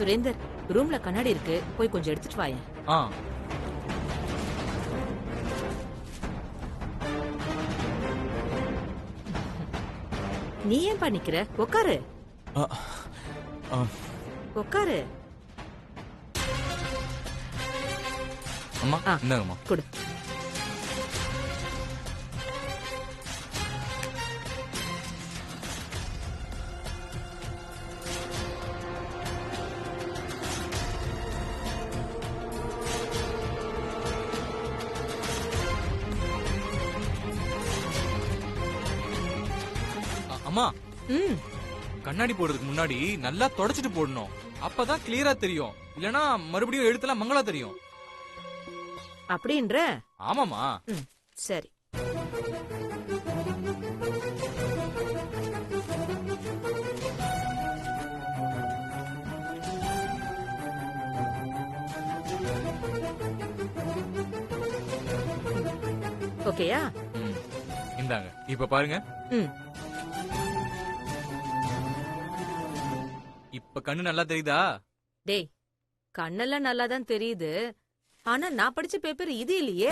சுரேந்தர், ரூம்ல கண்ணாடி இருக்கு, போய் கொஞ்சம் எடுத்துட்டு வாயேன். ஆ. நீ ஏன் நிக்கிற? உட்காரு. ஆ, ஆ. உட்காரு. அம்மா இந்தாங்கம்மா. கொடு. அம்மா, கண்ணாடி போடுறதுக்கு முன்னாடி நல்லா தொடச்சிட்டு போடணும். அப்பதான் கிளியரா தெரியும். இல்லனா மறுபடியும் எழுத்தெல்லாம் மங்களா தெரியும். அப்படின்ற? ஆமாமா. சரி. ஓகேயா? இந்தாங்க, இப்ப பாருங்க. இப்ப கண்ணு நல்லா தெரியுதா? டேய், கண்ணெல்லாம் நல்லா தான் தெரியுது. ஆனா நான் படிச்ச பேப்பர் இது இல்லையே.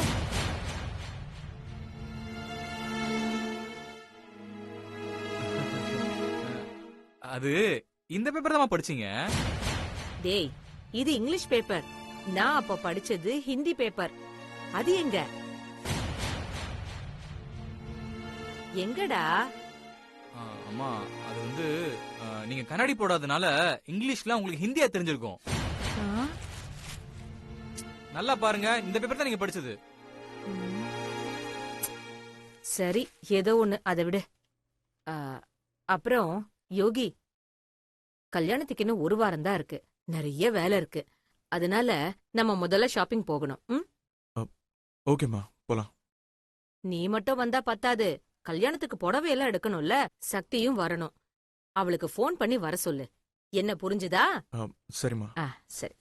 அது இந்த பேப்பர் தான் படிச்சீங்க. டேய், இது இங்கிலீஷ் பேப்பர். நான் அப்ப படிச்சது ஹிந்தி பேப்பர். அது எங்க? எங்கடா? அம்மா, அது நீங்க கண்ணாடி போடாதனால இங்கிலீஷ்ல உங்களுக்கு ஹிந்தியா தெரிஞ்சிருக்கும். நல்லா பாருங்க, இந்த பேப்பர் தான் நீங்க படிச்சது. சரி, ஏதோ ஒண்ணு, அதை விடு. அப்புறம் யோகி, கல்யாணத்துக்கு இன்னும் ஒரு வாரம் தான் இருக்கு. நிறைய வேலை இருக்கு. அதனால நம்ம முதல்ல ஷாப்பிங் போகணும். ஓகேமா, போலாம். நீ மட்டும் வந்தா பத்தாது, கல்யாணத்துக்கு புடவை எல்லாம் எடுக்கணும்ல. சக்தியும் வரணும். அவளுக்கு போன் பண்ணி வர சொல்லு. என்ன புரிஞ்சுதா? சரிம்மா. சரி,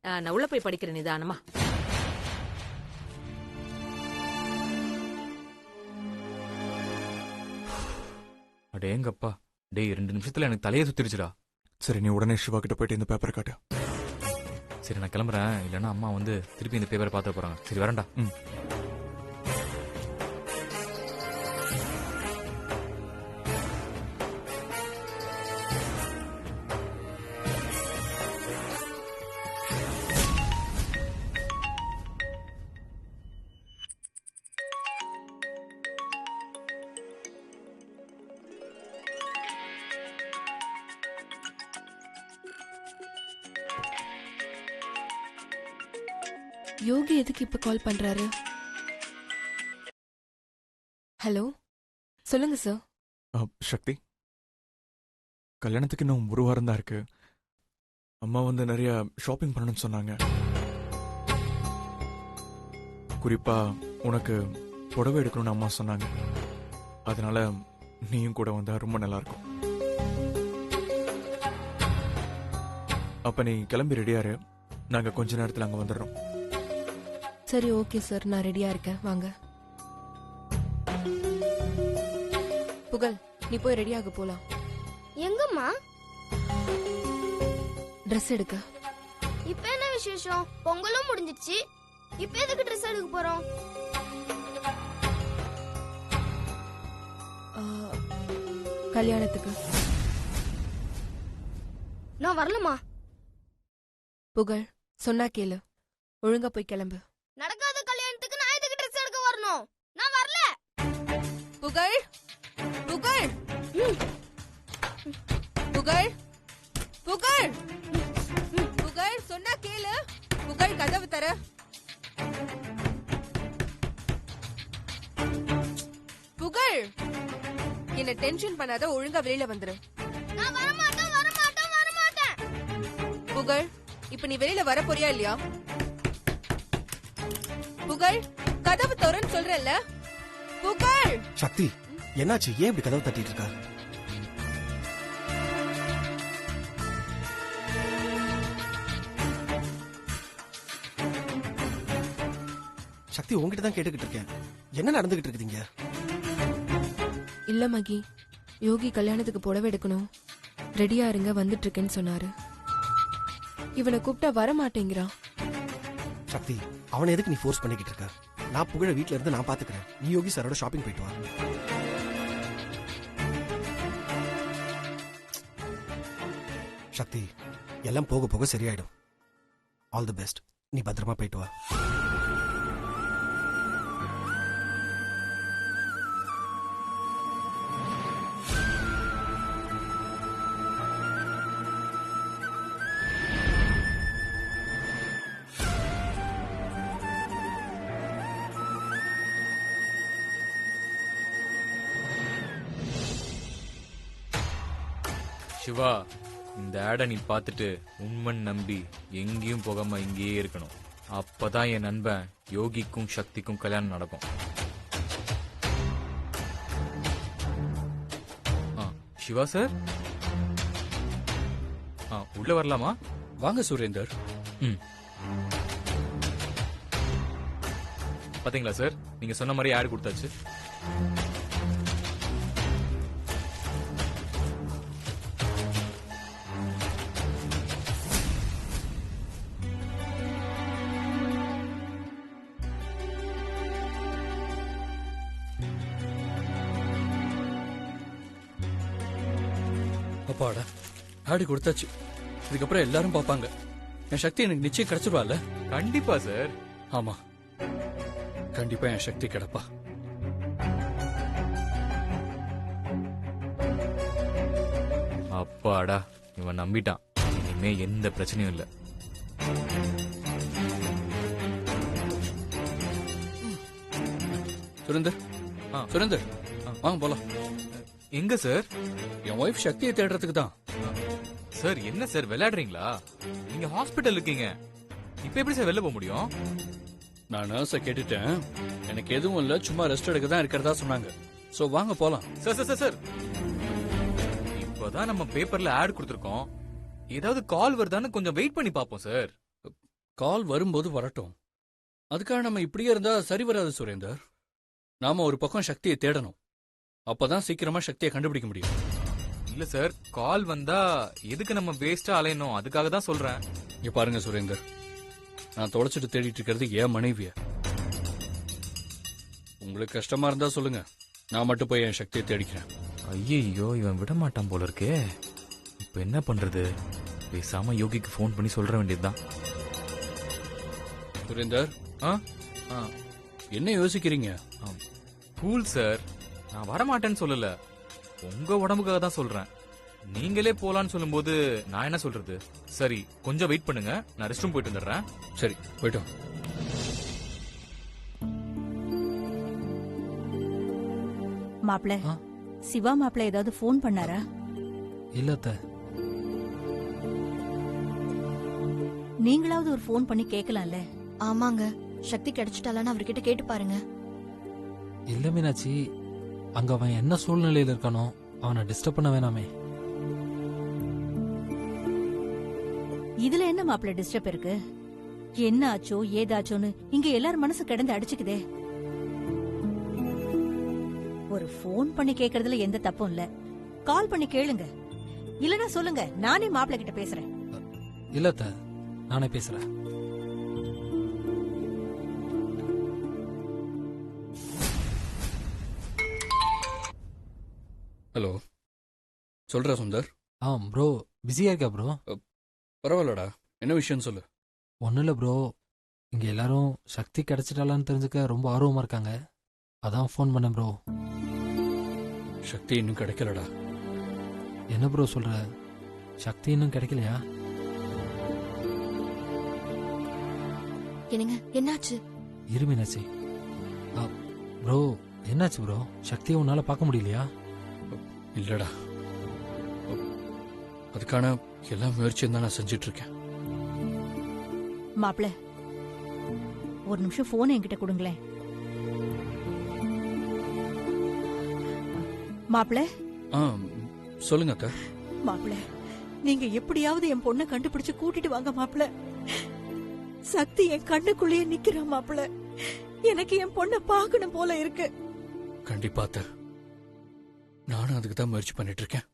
நான் உள்ள போய் படிக்கிறேன் நிதானமா. அடேங்கப்பா, டேய் 2 நிமிஷத்துல எனக்கு தலையே சுத்திருச்சுடா. சரி, நீ உடனே சிவா கிட்ட போயிட்டு இந்த பேப்பரை காட்டு. சரி, நான் கிளம்புறேன். இல்லன்னா அம்மா திருப்பி இந்த பேப்பரை பார்த்து போறாங்க. சரி, வரேன்டா. யோகி எதுக்கு இப்ப கால் பண்றாரு? ஹலோ, சொல்லுங்க சார். சக்தி, கல்யாணத்துக்கு இன்னும் ஒரு வாரம் தான் இருக்கு. அம்மா நிறைய ஷாப்பிங் பண்ணணும்னு சொன்னாங்க. குறிப்பா உனக்கு புடவை எடுக்கணும்னு அம்மா சொன்னாங்க. அதனால நீயும் கூட வந்தா ரொம்ப நல்லா இருக்கும். அப்ப நீ கிளம்பி ரெடியாரு. நாங்க கொஞ்ச நேரத்துல அங்க வந்துடுறோம். சரி, ஓகே சார், நான் ரெடியா இருக்கேன். வாங்க. புகழ், நீ போய் ரெடியாக போலாம். எங்கம்மா? ட்ரெஸ் எடுக்க. இப்ப என்ன விசேஷம்? பொங்கலும் முடிஞ்சிருச்சு. இப்ப எதுக்கு ட்ரெஸ் எடுக்க போறோம்? கல்யாணத்துக்கு. நான் வரலமா. புகழ், சொன்னா கேளு. ஒழுங்கா போய் கிளம்பு. நடக்காத கல்யாணத்துக்கு நான் எதுக்கு ட்ரெஸ் எடுக்க வரணும்? நான் வரல. புகழ், புகழ், புகழ், புகழ், புகழ், சொன்னா கேளு. புகழ், கதவு தர. புகழ், என்ன டென்ஷன் பண்ணாத, ஒழுங்கா வெளியில வந்துரு. நான் வர மாட்டேன், வர மாட்டேன், வர மாட்டேன். புகழ், இப்ப நீ வெளியில வர போறியா இல்லையா? புகழ், கதவு தோறன்னு சொல்றல்ல. புகழ். சக்தி, என்னாச்சு? ஏன் இப்படி கதவு தட்டிட்டு இருக்கா? சக்தி, உங்ககிட்ட தான் கேட்டுக்கிட்டு இருக்கேன். என்ன நடந்துகிட்டு இருக்குதுங்க? இல்ல மகி, யோகி கல்யாணத்துக்கு புடவை எடுக்கணும், ரெடியா இருங்க, வந்துட்டு இருக்கேன்னு சொன்னாரு. இவனை கூப்பிட்டா வர மாட்டேங்கிறான். சக்தி, அவனை எதுக்கு நீ ஃபோர்ஸ் பண்ணிக்கிட்டு இருக்க? நான் புகழ வீட்ல இருந்து நான் பாத்துக்கிறேன். நீ யோகி சாரோட ஷாப்பிங் போயிட்டு வா. சக்தி, எல்லாம் போக போக சரியாயிடும். All the best. நீ பத்திரமா போயிட்டு வா. சிவா, இந்த ஆடை நீ பார்த்துட்டு உண்மன் நம்பி எங்கேயும் போகாம இங்கேயே இருக்கணும். அப்பதான் என் நண்பன் யோகிக்கும் சக்திக்கும் கல்யாணம் நடக்கும். சிவா சார், உள்ள வரலாமா? வாங்க சுரேந்தர். பாத்தீங்களா சார், நீங்க சொன்ன மாதிரி ஆட் கொடுத்தாச்சு. அப்பாடா, ஆடி கொடுத்தாச்சு. இதுக்கப்புறம் எல்லாரும் பாப்பாங்க. என் சக்தி எனக்கு நிச்சயம் கிடைச்சிருவாள். கண்டிப்பா சார். ஆமா, கண்டிப்பா என் சக்தி கிடைப்பா. அப்பாடா, இவன் நம்பிட்டான். இனிமே எந்த பிரச்சனையும் இல்ல. சுரேந்தர், சுரேந்தர், வாங்க போலாம். எங்க சார்? என் ஒய்ஃப் சக்தியை தேடுறதுக்கு தான். சார் என்ன சார் விளையாடுறீங்களா? நீங்க ஹாஸ்பிட்டல் இருக்கீங்க. இப்ப எப்படி சார் வெளில போக முடியும்? நான் நர்ஸை கேட்டுட்டேன். எனக்கு எதுவும் இல்ல, சும்மா ரெஸ்ட் எடுக்க தான் இருக்கிறதா சொன்னாங்க. சோ வாங்க போலாம். சார் சார் சார், இப்பதான் நம்ம பேப்பர்ல ஆட் கொடுத்திருக்கோம். ஏதாவது கால் வருதான்னு கொஞ்சம் வெயிட் பண்ணி பாப்போம் சார். கால் வரும்போது வரட்டும். அதுக்காக நம்ம இப்படியே இருந்தா சரி வராது சுரேந்தர். நாம ஒரு பக்கம் சக்தியை தேடணும். அப்பதான் சீக்கிரமா சக்தியை கண்டுபிடிக்க முடியும். இல்ல சார், கால் வந்தா எதுக்கு நம்ம வேஸ்டா அலையணும்? அதுக்காக தான் சொல்றேன். இங்க பாருங்க சுரேந்தர், நான் தொலைச்சிட்டு தேடிட்டு இருக்கிறது என் மனைவிய. உங்களுக்கு கஷ்டமா இருந்தா சொல்லுங்க, நான் மட்டும் போய் என் சக்தியை தேடிக்கிறேன். ஐயோ, இவன் விட மாட்டான் போல இருக்கே. இப்ப என்ன பண்றது? பேசாம யோகிக்கு போன் பண்ணி சொல்ற வேண்டியதுதான். சுரேந்தர், என்ன யோசிக்கிறீங்க? கூல் சார், நான் வரமாட்டேன்னு சொல்லல. உங்க உடம்புக்காக தான் சொல்றேன். நீங்களே போலான்னு சொல்லும்போது நான் என்ன சொல்றது? சரி, கொஞ்சம் வெயிட் பண்ணுங்க, நான் ரெஸ்ட் ரூம் போயிட்டு வந்துடுறேன். சரி, போயிட்டோம். மாப்பிள, சிவா மாப்பிள ஏதாவது போன் பண்ணாரா? இல்ல. நீங்களாவது ஒரு போன் பண்ணி கேட்கலாம்ல. ஆமாங்க, சக்தி கிடைச்சிட்டாலான்னு அவர்கிட்ட கேட்டு பாருங்க. இல்ல மீனாட்சி, அங்க அவன் என்ன சூழ்நிலையில இருக்கானோ அவனை டிஸ்டர்ப் பண்ண வேணாமே. இதுல என்ன மாப்பிள டிஸ்டர்ப் இருக்கு? என்ன ஆச்சோ ஏதாச்சோன்னு இங்க எல்லாரும் மனசு கிடந்து அடிச்சுக்குதே. ஒரு போன் பண்ணி கேக்குறதுல எந்த தப்பும் இல்ல. கால் பண்ணி கேளுங்க. இல்லனா சொல்லுங்க, நானே மாப்பிள கிட்ட பேசுறேன். இல்ல, நானே பேசுறேன். ஹலோ, சொல்ற சுந்தர். ப்ரோ, பிஸியா இருக்கா ப்ரோ? பரவாயில்லடா, என்ன விஷயம் சொல்லு. ஒன்னும் இல்ல ப்ரோ, இங்க எல்லாரும் சக்தி கிடைச்சிட்டாலான்னு தெரிஞ்சுக்க ரொம்ப ஆர்வமா இருக்காங்க. அதான் ஃபோன் பண்ணேன் ப்ரோ. சக்தி இன்னும் கிடைக்கலடா. என்ன ப்ரோ சொல்ற? சக்தி இன்னும் கிடைக்கலையா? என்னங்க, என்னாச்சு? இருமீனாச்சி. ப்ரோ, என்னாச்சு ப்ரோ? சக்தியை உன்னால பார்க்க முடியலையா? இல்லடா, அதுக்கான எல்லா முயற்சியும் தான் நான் செஞ்சிட்டு இருக்கேன். மாப்பிள, ஒரு நிமிஷம் போன் என்கிட்ட கொடுங்களேன். மாப்பிள. சொல்லுங்க அக்கா. மாப்பிள, நீங்க எப்படியாவது என் பொண்ணை கண்டுபிடிச்சு கூட்டிட்டு வாங்க மாப்பிள. சக்தி என் கண்ணுக்குள்ளேயே நிக்கிறா மாப்பிள. எனக்கு என் பொண்ணை பார்க்கணும் போல இருக்கு. கண்டிப்பா அத்த, நானும் அதுக்கு தான் முயற்சி பண்ணிட்டு இருக்கேன்.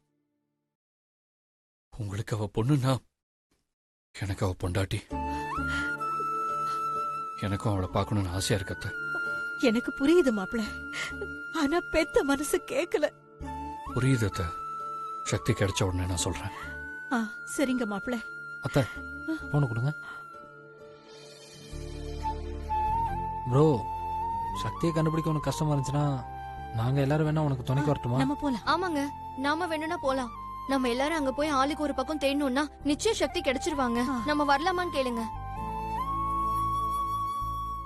உங்களுக்கு அவ பொண்ணுன்னா எனக்கு அவ பொண்டாட்டி. எனக்கும் அவளை பார்க்கணும்னு ஆசையா இருக்கத்த. எனக்கு புரியுது மாப்பிள, ஆனா பெத்த மனசு கேக்கல. புரியுது அத்த. சக்தி கிடைச்ச உடனே நான் சொல்றேன். சரிங்க மாப்பிள. அத்தை போன கொடுங்க. ப்ரோ, சக்தியை கண்டுபிடிக்க உனக்கு கஷ்டமா இருந்துச்சுன்னா நாங்க எல்லாரும் வேணா உனக்கு துணைக்கு வரட்டுமா? நம்ம போலாம். ஆமாங்க, நாம வேணும்னா போலாம். நம்ம எல்லாரும் அங்க போய் ஆளுக்கு ஒரு பக்கம் தேடணும்னா நிச்சயம் சக்தி கிடைச்சிருவாங்க. நம்ம வரலாமான்னு கேளுங்க.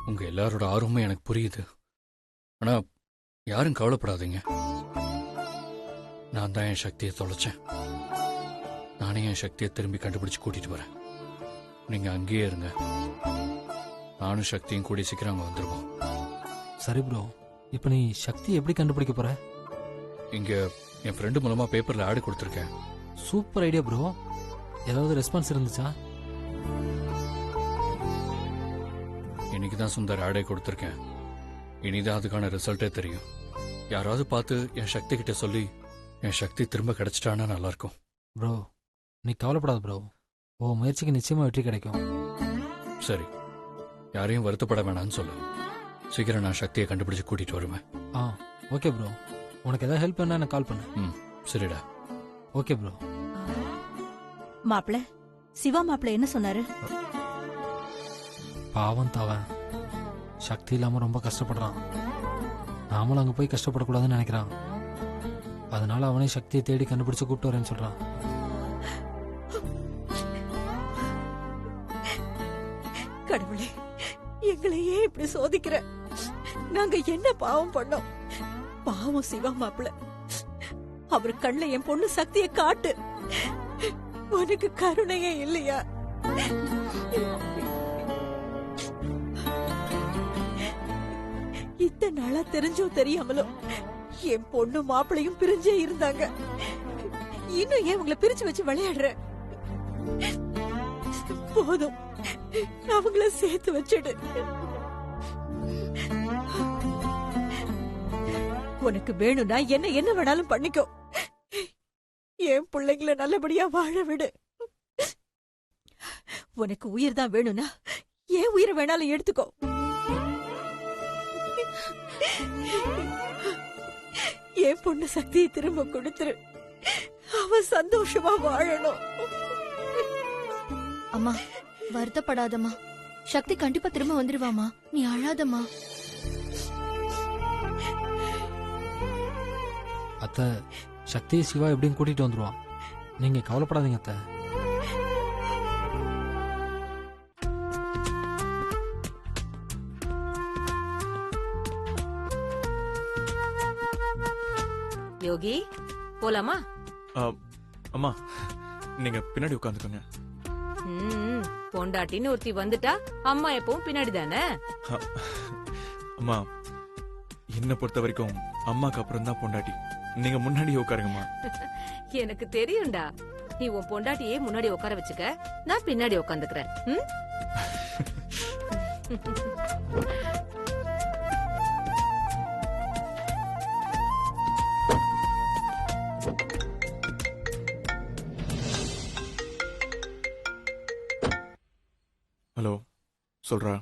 உங்க எல்லாரோட ஆர்வமும் எனக்கு புரியுது. ஆனா யாரும் கவலைப்படாதீங்க. நான் தான் என் சக்தியை தொலைச்சேன். நானே என் சக்தியை திரும்பி கண்டுபிடிச்சு கூட்டிட்டு வரேன். நீங்க அங்கேயே இருங்க. நானும் சக்தியும் கூடி சீக்கிரம் அங்க வந்துருவோம். சரி ப்ரோ, இப்ப நீ சக்தி எப்படி கண்டுபிடிக்க போற? இங்க என் ஃப்ரெண்டு மூலமா பேப்பர்ல ஆடு கொடுத்துருக்கேன். Super idea bro. ஏதாவது ரெஸ்பான்ஸ் இருந்துச்சா? இன்னைக்குதான் சுந்தர் ஆடே கொடுத்துருக்கேன். இனிதான் அதுக்கான ரிசல்ட்டே தெரியும். யாராவது பார்த்து என் சக்தி கிட்ட சொல்லி என் சக்தி திரும்ப கிடைச்சிட்டான்னா நல்லா இருக்கும். ப்ரோ நீ கவலைப்படாத ப்ரோ, ஓ முயற்சிக்கு நிச்சயமா வெற்றி கிடைக்கும். சரி, யாரையும் வருத்தப்பட வேணாம்னு சொல்லு. சீக்கிரம் நான் சக்தியை கண்டுபிடிச்சு கூட்டிட்டு வருவேன். ஓகே ப்ரோ, உனக்கு ஏதாவது ஹெல்ப் வேணா எனக்கு கால் பண்ணு. சரிடா. Okay bro. மாப்பிள, சிவா மாப்பிள என்ன சொன்னாரு? பாவம் தவன் சக்தி இல்லாம ரொம்ப கஷ்டப்படுறான். நாமளும் அங்க போய் கஷ்டப்படக்கூடாதுன்னு நினைக்கிறான். அதனால அவனே சக்தியை தேடி கண்டுபிடிச்சு கூப்பிட்டு வரேன்னு சொல்றான். கடவுளே, எங்களையே இப்படி சோதிக்கிற. நாங்க என்ன பாவம் பண்ணோம்? பாவம் சிவா மாப்பிள, அவர் கண்ணுல என் பொண்ணு சக்தியை காட்டு. உனக்கு கருணையே இல்லையா? இத்தனை நாளா தெரிஞ்சோ தெரியாமலோ என் பொண்ணு மாப்பிளையும் பிரிஞ்சே இருந்தாங்க. இன்னும் ஏன் உங்களை பிரிச்சு வச்சு விளையாடுற? போதும், அவங்கள சேர்த்து வச்சிடு. உனக்கு வேணும்னா என்ன வேணாலும் பண்ணிக்கோ. என் பிள்ளைங்களை நல்லபடியா வாழ விடு. உனக்கு உயிர் தான் வேணும்னா ஏன் உயிரை வேணாலும் எடுத்துக்கோ. என் பொண்ணு சக்தியை திரும்ப கொடுத்துரு. அவ சந்தோஷமா வாழணும். அம்மா, வருத்தப்படாதம்மா. சக்தி கண்டிப்பா திரும்ப வந்துருவாமா. நீ அழாதம்மா. அத்தை, சக்தி சிவா எப்படின்னு கூட்டிட்டு வந்துருவான். நீங்க கவலைப்படாதீங்க அத்தை. யோகி, போலாமா? அம்மா, நீங்க பின்னாடி உட்காந்துக்கோங்க. பொண்டாட்டின்னு ஒருத்தி வந்துட்டா அம்மா எப்பவும் பின்னாடி தானே. அம்மா, என்ன பொறுத்த வரைக்கும் அம்மாக்கு அப்புறம் தான் பொண்டாட்டி. நீங்க முன்னாடி உட்காருங்கம்மா. எனக்கு தெரியும்டா, நீ உன் பொண்டாட்டியே முன்னாடி உட்கார வச்சுக்க, நான் பின்னாடி உட்காந்துக்கிறேன். ஹலோ, சொல்றா.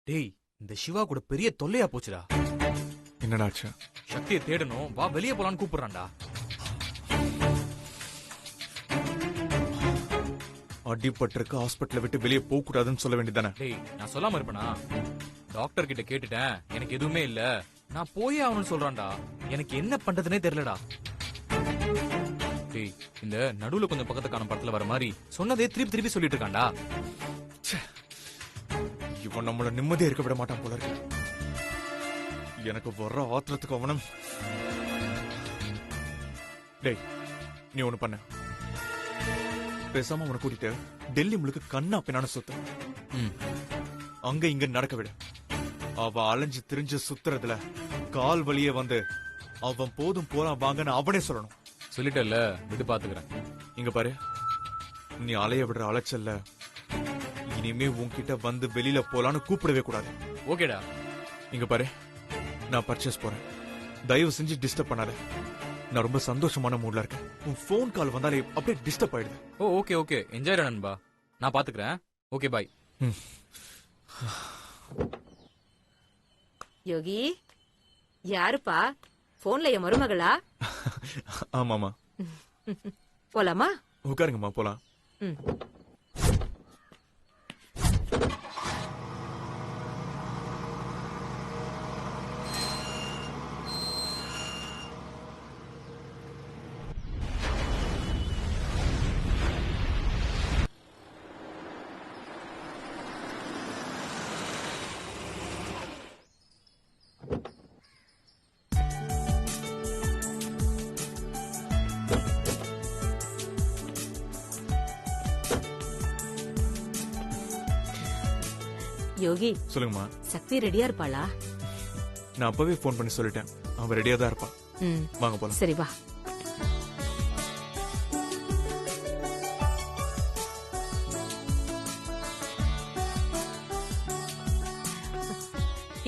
டேய், இந்த சிவா கூட பெரிய தொல்லையா போச்சுடா. என்னடாச்சு? சக்தியை தேடணும், வா வெளியே போலான்னு கூப்பிடுறான்டா. அடிபட்டிருக்கு, ஹாஸ்பிட்டல விட்டு வெளியே போக கூடாதுன்னு சொல்ல வேண்டியதானே? டேய், நான் சொல்லாம இருப்பேனா? டாக்டர் கிட்ட கேட்டுட்டேன், எனக்கு எதுவுமே இல்ல, நான் போயே ஆகணும்னு சொல்றான்டா. எனக்கு என்ன பண்றதுனே தெரியலடா. டேய், இந்த நடுவுல கொஞ்சம் பக்கத்துக்கான படத்துல வர மாதிரி சொன்னதே திருப்பி திருப்பி சொல்லிட்டு இருக்கான்டா. இவன் நம்மள நிம்மதியா இருக்க விட மாட்டான் போல இருக்கு. எனக்கு வர்ற ஆத்திரத்துக்கு அவனும். டேய், நீ ஒண்ணு பண்ண, பேசாம அவனை கூட்டிட்டு டெல்லி முழுக்க கண்ணா பின்னான்னு சுத்த. அங்க இங்க நடக்க விட. அவ அலைஞ்சு திரிஞ்சு சுத்துறதுல கால் வழியே வந்து அவன் போதும் போறான் வாங்கன்னு அவனே சொல்லணும். சொல்லிட்டல, விட்டு பாத்துக்கிறேன். இங்க பாரு, நீ அலைய விடுற அலைச்சல்ல இனிமே உன்கிட்ட வந்து வெளியில போலான்னு கூப்பிடவே கூடாது. ஓகேடா. இங்க பாரு, நான் பர்ச்சேஸ் போறேன், தயவு செஞ்சு டிஸ்டர்ப் பண்ணாத. நான் ரொம்ப சந்தோஷமான மூட்ல இருக்கேன். உன் போன் கால் வந்தாலே அப்படியே டிஸ்டர்ப் ஆயிடுது. ஓகே ஓகே, என்ஜாய் நண்பா. நான் பாத்துக்கிறேன். Okay bye. யோகி, யாருப்பா? போன்ல என் மருமகளா? ஆமாமா. போலாமா? உட்காருங்கம்மா, போலாம். ம். யோகி, சொல்லுங்கம்மா. சக்தி ரெடியா இருப்பாளா? நான் அப்பவே ஃபோன் பண்ணி சொல்லிட்டேன். அவன் ரெடியா தான் இருப்பான். ம், வாங்க போலாம். சரி வா.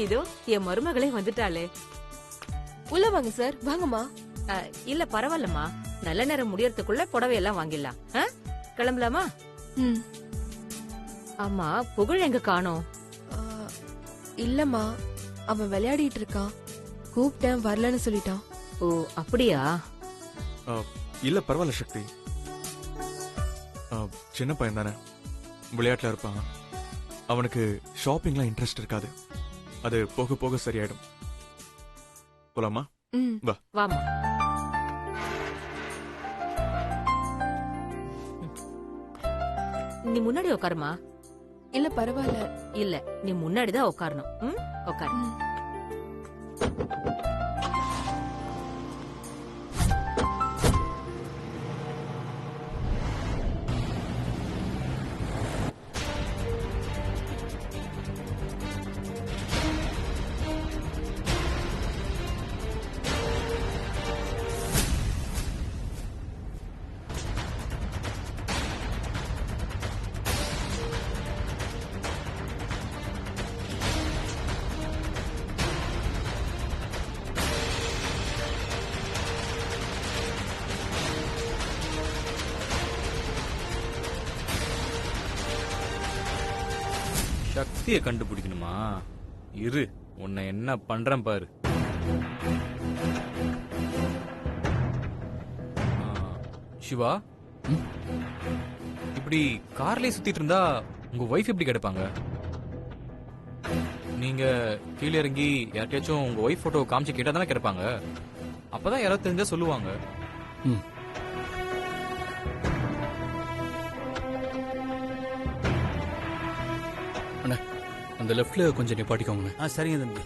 இதோ என் மருமகளே வந்துட்டாளே. உள்ள வாங்க சார், வாங்கம்மா. இல்ல பரவாயில்லம்மா, நல்ல நேரம் முடியறதுக்குள்ள புடவையெல்லாம் வாங்கிடலாம். கிளம்பலாமா? ம். ஆமா, புகழ் எங்க காணோம்? ஆ, இல்லம்மா, அவன் விளையாடிட்டு இருக்கான். கூப்பிட்டேன், வரலன்னு சொல்லிட்டான். ஓ அப்படியா? இல்ல பரவாயில்ல சக்தி. சின்ன பையன் தானே, விளையாட்டுல இருப்பான். அவனுக்கு ஷாப்பிங்லாம் இன்ட்ரெஸ்ட் இருக்காது. அது போக போக சரியாயிடும். போலாமா? ம். வா. வாமா. நீ முன்னாடி உட்காருமா. இல்ல பரவாயில்ல. இல்ல, நீ முன்னாடிதான் உட்காரணும். ம், உட்காரு. ம். சக்தியை கண்டுபிடிக்கணுமா? இரு, உன்னை என்ன பண்றேன் பாரு. சிவா, இப்படி கார்லயே சுத்திட்டு இருந்தா உங்க ஒய்ஃப் எப்படி கிடைப்பாங்க? நீங்க கீழே இறங்கி யார்கிட்டயாச்சும் உங்க ஒய்ஃப் போட்டோ காமிச்சு கேட்டா தானே கிடைப்பாங்க. அப்பதான் யாராவது தெரிஞ்சா சொல்லுவாங்க. ம். அண்ணா, அந்த லெஃப்ட்ல கொஞ்சம் நிப்பாட்டிக்கோங்க. சரிங்க தம்பி.